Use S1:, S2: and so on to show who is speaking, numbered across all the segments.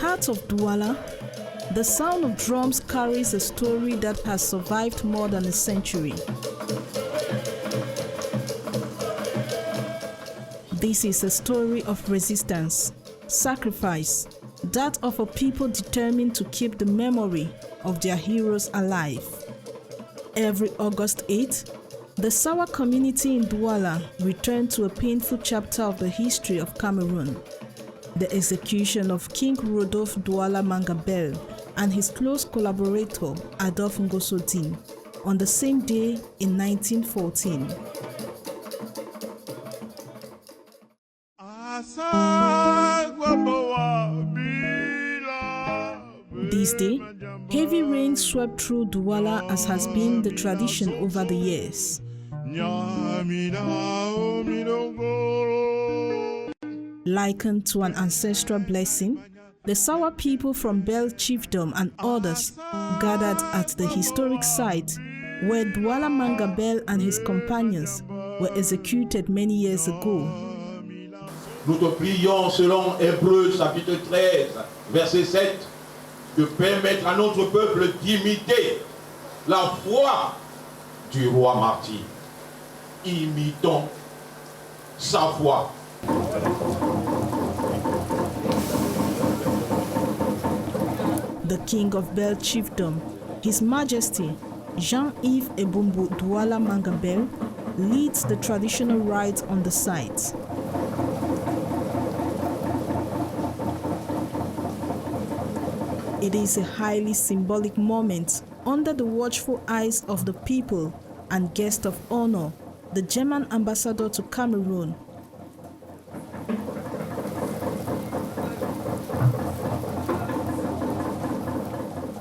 S1: heart of Douala, the sound of drums carries a story that has survived more than a century. This is a story of resistance, sacrifice, that of a people determined to keep the memory of their heroes alive. Every August 8, the Sawa community in Douala returned to a painful chapter of the history of Cameroon, the execution of King Rudolf Douala Manga and his close collaborator Adolf Ngoso on the same day in 1914. This day, heavy rain swept through Douala as has been the tradition over the years. Likened to an ancestral blessing, the Sawa people from Bel Chiefdom and others gathered at the historic site where Douala Manga and his companions were executed many years ago.
S2: Nous te prions selon Hébreux chapitre 13, verset 7, de permettre à notre peuple d'imiter la foi du roi martyr. Imitons sa foi.
S1: The king of Bel Chiefdom, His Majesty Jean-Yves Ebumbu Douala Manga leads the traditional rites on the site. It is a highly symbolic moment under the watchful eyes of the people and guest of honor, the German ambassador to Cameroon.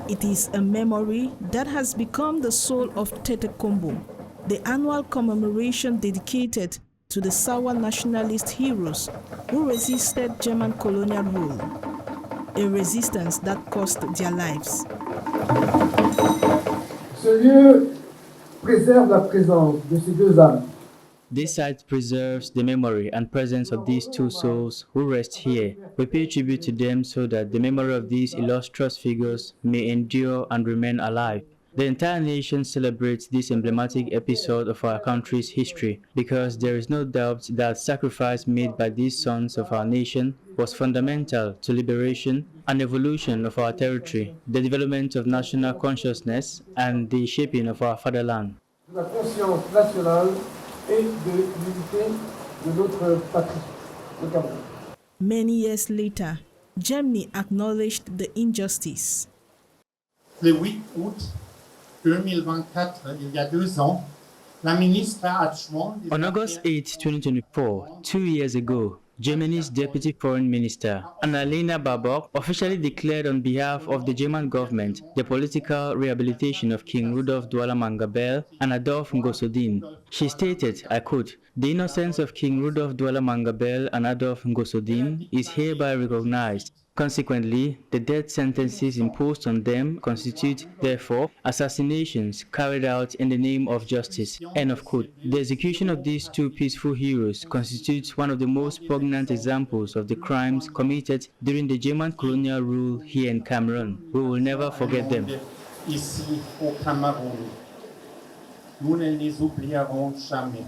S1: It is a memory that has become the soul of Tet'ekombo, the annual commemoration dedicated to the Sawa nationalist heroes who resisted German colonial rule, a resistance that cost their lives.
S3: Ce lieu préserve la présence de ces deux âmes.
S4: This site preserves the memory and presence of these two souls who rest here. We pay tribute to them so that the memory of these illustrious figures may endure and remain alive. The entire nation celebrates this emblematic episode of our country's history because there is no doubt that sacrifice made by these sons of our nation was fundamental to liberation and evolution of our territory, the development of national consciousness, and the shaping of our fatherland.
S3: La conscience nationale et de l'unité de notre patrie, le Cameroun.
S1: Many years later, Germany acknowledged the injustice.
S5: Le 8 août 2024, il y a 2 ans, la ministre adjointe...
S4: On August 8, 2024, 2 years ago, Germany's Deputy Foreign Minister, Annalena Baerbock, officially declared on behalf of the German government the political rehabilitation of King Rudolf Douala Manga and Adolf Ngoso. She stated, I quote, "The innocence of King Rudolf Douala Manga and Adolf Ngoso is hereby recognized. Consequently, the death sentences imposed on them constitute, therefore, assassinations carried out in the name of justice." End of quote. The execution of these two peaceful heroes constitutes one of the most poignant examples of the crimes committed during the German colonial rule here in Cameroon. We will never forget them.
S5: Ici au Cameroun, nous ne les oublierons jamais.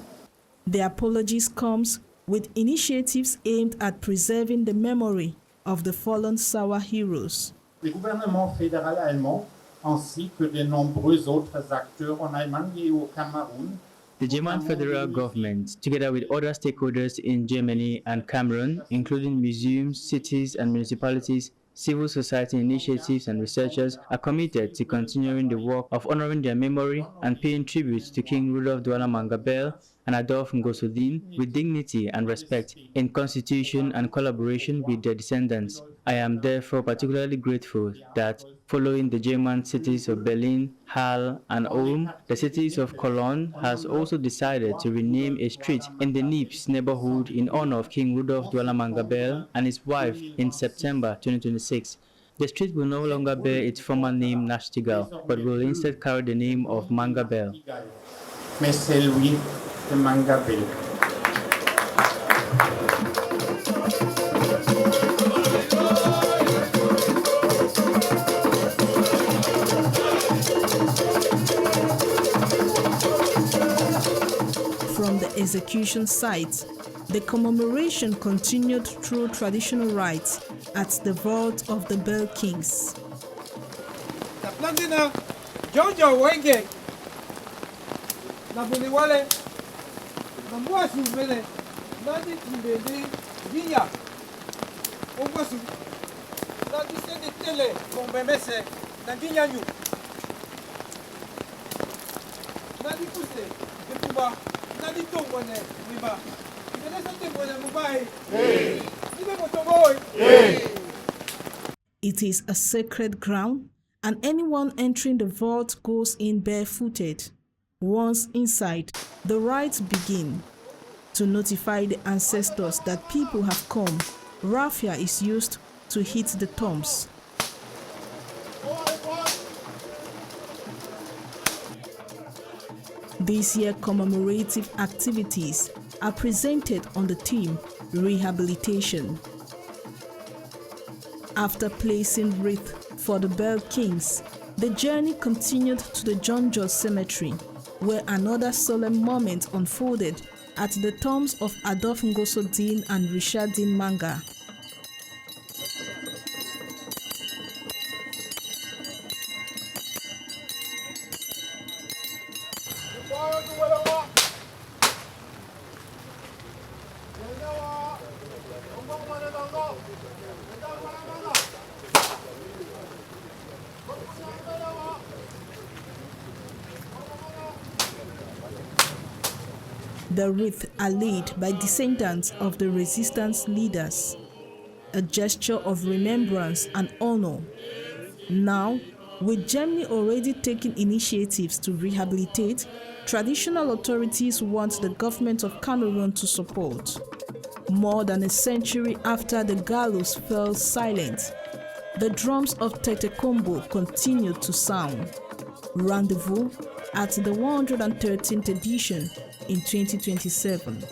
S1: The apologies comes with initiatives aimed at preserving the memory of the fallen Sawa heroes.
S5: Le gouvernement fédéral allemand, ainsi que de nombreux autres acteurs en Allemagne et au Cameroun,
S4: the German federal government, together with other stakeholders in Germany and Cameroon, including museums, cities and municipalities, civil society initiatives and researchers, are committed to continuing the work of honoring their memory and paying tribute to King Rudolf Douala Manga and Adolf Ngoso with dignity and respect, in constitution and collaboration with their descendants. I am therefore particularly grateful that, following the German cities of Berlin, Halle, and Ulm, the cities of Cologne has also decided to rename a street in the Nips neighborhood in honor of King Rudolf Douala Manga and his wife in September 2026. The street will no longer bear its former name Nachtigall, but will instead carry the name of Manga
S5: mais c'est lui de Manga.
S1: execution site, the commemoration continued through traditional rites at the vault of the Bell Kings. It is a sacred ground, and anyone entering the vault goes in barefooted. Once inside, the rites begin. To notify the ancestors that people have come, raffia is used to hit the tombs. This year, commemorative activities are presented on the theme Rehabilitation. After placing wreath for the Bell Kings, the journey continued to the John George Cemetery, where another solemn moment unfolded at the tombs of Adolf Ngoso Din and Richard Din Manga. The wreaths are laid by descendants of the resistance leaders, a gesture of remembrance and honor. Now, with Germany already taking initiatives to rehabilitate, traditional authorities want the government of Cameroon to support. More than a century after the gallows fell silent, the drums of Tet'ekombo continued to sound. Rendezvous at the 113th edition in 2027.